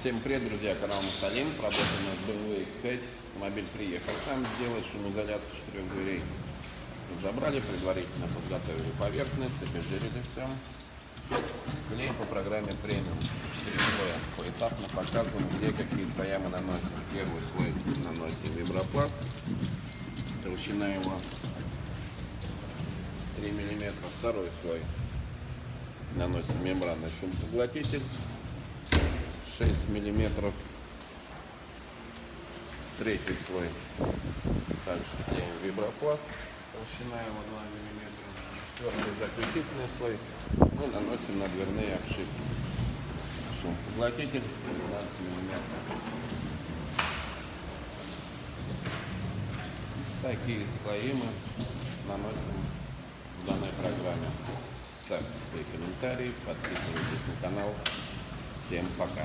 Всем привет, друзья, канал Мусалим. Работаем на BMW X5. Автомобиль приехал к нам сделать шумоизоляцию 4 дверей. Забрали, предварительно подготовили поверхность, обезжирили все. Клей по программе премиум. 4 слоя. Поэтапно показываем, где какие слоя мы наносим. Первый слой наносим вибропласт. Толщина его 3 мм. Второй слой наносим мембранный шумопоглотитель 6 мм. Третий слой также клеим вибропласт, толщина его 2 мм. Четвертый заключительный слой мы наносим на дверные обшивки. Шумопоглотитель 12 мм. Такие слои мы наносим в данной программе. Ставьте свои комментарии, подписывайтесь на канал. Всем пока!